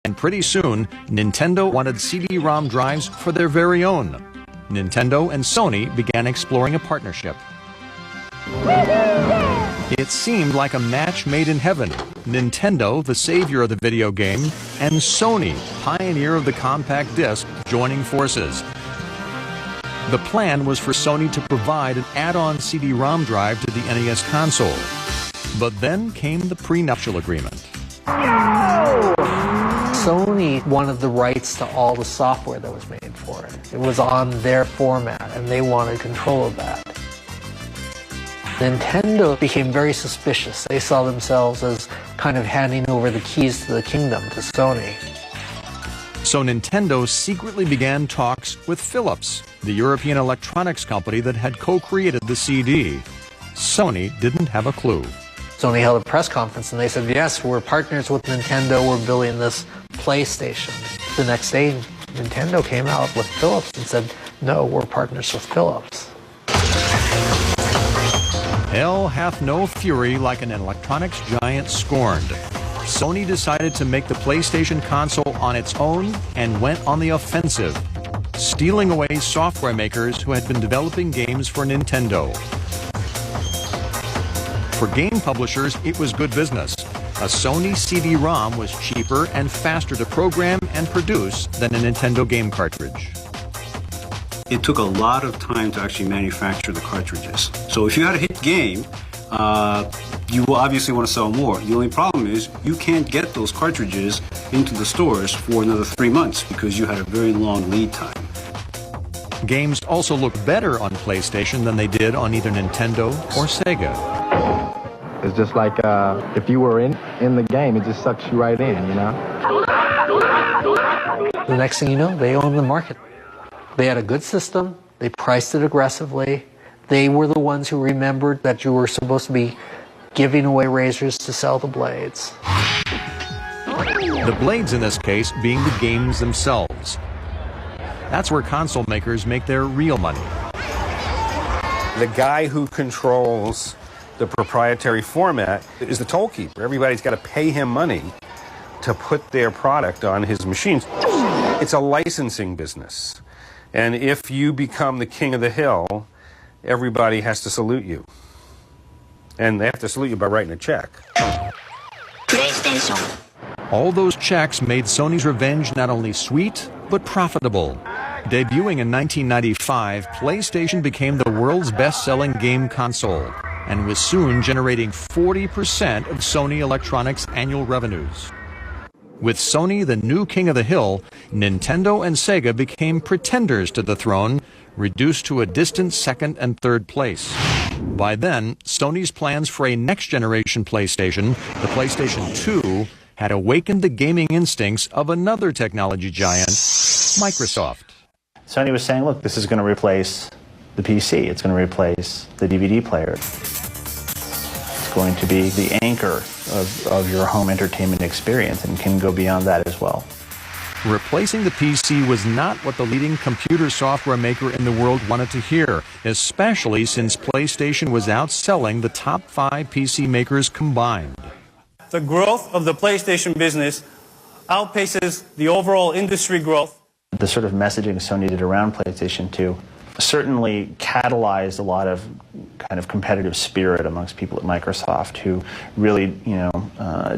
And pretty soon, Nintendo wanted CD-ROM drives for their very own. Nintendo and Sony began exploring a partnership. It seemed like a match made in heaven. Nintendo, the savior of the video game, and Sony, pioneer of the compact disc, joining forces. The plan was for Sony to provide an add-on CD-ROM drive to the NES console. But then came the prenuptial agreement. Sony wanted the rights to all the software that was made for it. It was on their format, and they wanted control of that. Nintendo became very suspicious. They saw themselves as kind of handing over the keys to the kingdom to Sony. So Nintendo secretly began talks with Philips, the European electronics company that had co-created the CD. Sony didn't have a clue. Sony held a press conference and they said, yes, we're partners with Nintendo, we're building this PlayStation. The next day, Nintendo came out with Philips and said, no, we're partners with Philips. Hell hath no fury like an electronics giant scorned. Sony decided to make the PlayStation console on its own and went on the offensive, stealing away software makers who had been developing games for Nintendo. For game publishers, it was good business. A Sony CD-ROM was cheaper and faster to program and produce than a Nintendo game cartridge. It took a lot of time to actually manufacture the cartridges. So if you had a hit game, you will obviously want to sell more. The only problem is you can't get those cartridges into the stores for another 3 months because you had a very long lead time. Games also looked better on PlayStation than they did on either Nintendo or Sega. It's just like if you were in the game, it just sucks you right in, you know? The next thing you know, they owned the market. They had a good system, they priced it aggressively, they were the ones who remembered that you were supposed to be giving away razors to sell the blades. The blades in this case being the games themselves. That's where console makers make their real money. The guy who controls the proprietary format is the toll keeper. Everybody's got to pay him money to put their product on his machines. It's a licensing business. And if you become the king of the hill, everybody has to salute you. And they have to salute you by writing a check. PlayStation. All those checks made Sony's revenge not only sweet, but profitable. Debuting in 1995, PlayStation became the world's best-selling game console and was soon generating 40% of Sony Electronics' annual revenues. With Sony the new king of the hill, Nintendo and Sega became pretenders to the throne, reduced to a distant second and third place. By then, Sony's plans for a next-generation PlayStation, the PlayStation 2, had awakened the gaming instincts of another technology giant, Microsoft. Sony was saying, look, this is going to replace the PC. It's going to replace the DVD player. It's going to be the anchor of your home entertainment experience and can go beyond that as well. Replacing the PC was not what the leading computer software maker in the world wanted to hear, especially since PlayStation was outselling the top 5 PC makers combined. The growth of the PlayStation business outpaces the overall industry growth. The sort of messaging Sony did around PlayStation 2 certainly catalyzed a lot of kind of competitive spirit amongst people at Microsoft who really,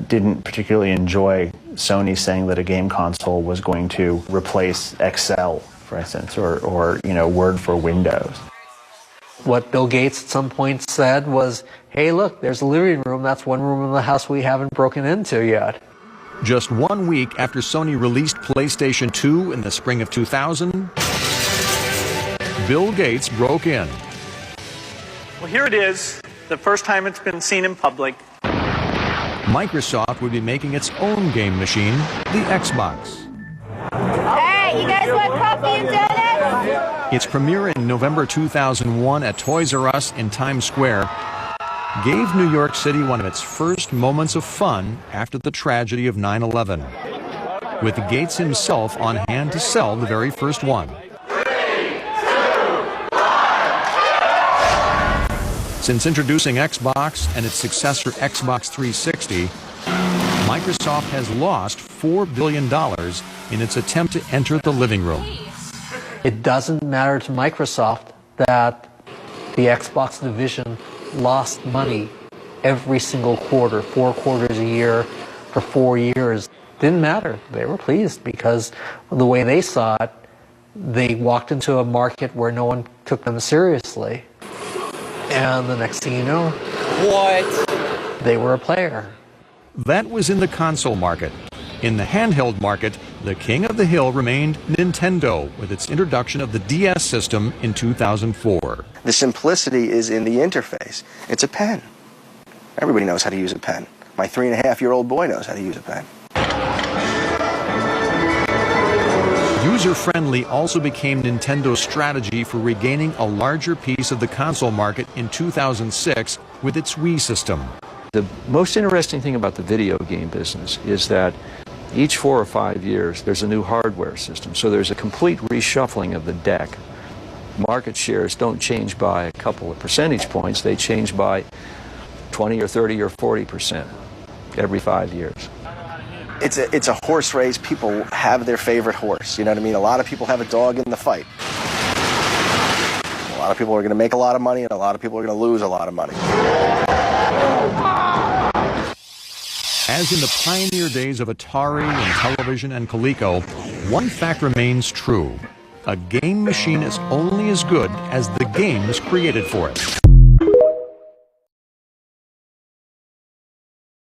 didn't particularly enjoy Sony saying that a game console was going to replace Excel, for instance, or Word for Windows. What Bill Gates at some point said was, hey, look, there's a living room. That's one room in the house we haven't broken into yet. Just 1 week after Sony released PlayStation 2 in the spring of 2000, Bill Gates broke in. Well, here it is, the first time it's been seen in public. Microsoft would be making its own game machine, the Xbox. Hey, you guys want coffee and donuts? Its premiere in November 2001 at Toys R Us in Times Square gave New York City one of its first moments of fun after the tragedy of 9/11, with Gates himself on hand to sell the very first one. Since introducing Xbox and its successor Xbox 360, Microsoft Microsoft has lost $4 billion in its attempt to enter the living room. It doesn't matter to Microsoft that the Xbox division lost money every single quarter, 4 quarters a year for 4 years. Didn't matter. They were pleased because the way they saw it, they walked into a market where no one took them seriously. And the next thing you know, they were a player. That was in the console market. In the handheld market, the king of the hill remained Nintendo with its introduction of the DS system in 2004. The simplicity is in the interface. It's a pen. Everybody knows how to use a pen. My 3.5-year-old boy knows how to use a pen. User-friendly also became Nintendo's strategy for regaining a larger piece of the console market in 2006 with its Wii system. The most interesting thing about the video game business is that each 4 or 5 years there's a new hardware system, so there's a complete reshuffling of the deck. Market shares don't change by a couple of percentage points, they change by 20 or 30 or 40% every 5 years. It's a horse race. People have their favorite horse. You know what I mean? A lot of people have a dog in the fight. A lot of people are going to make a lot of money, and a lot of people are going to lose a lot of money. As in the pioneer days of Atari and television and Coleco, one fact remains true. A game machine is only as good as the games created for it.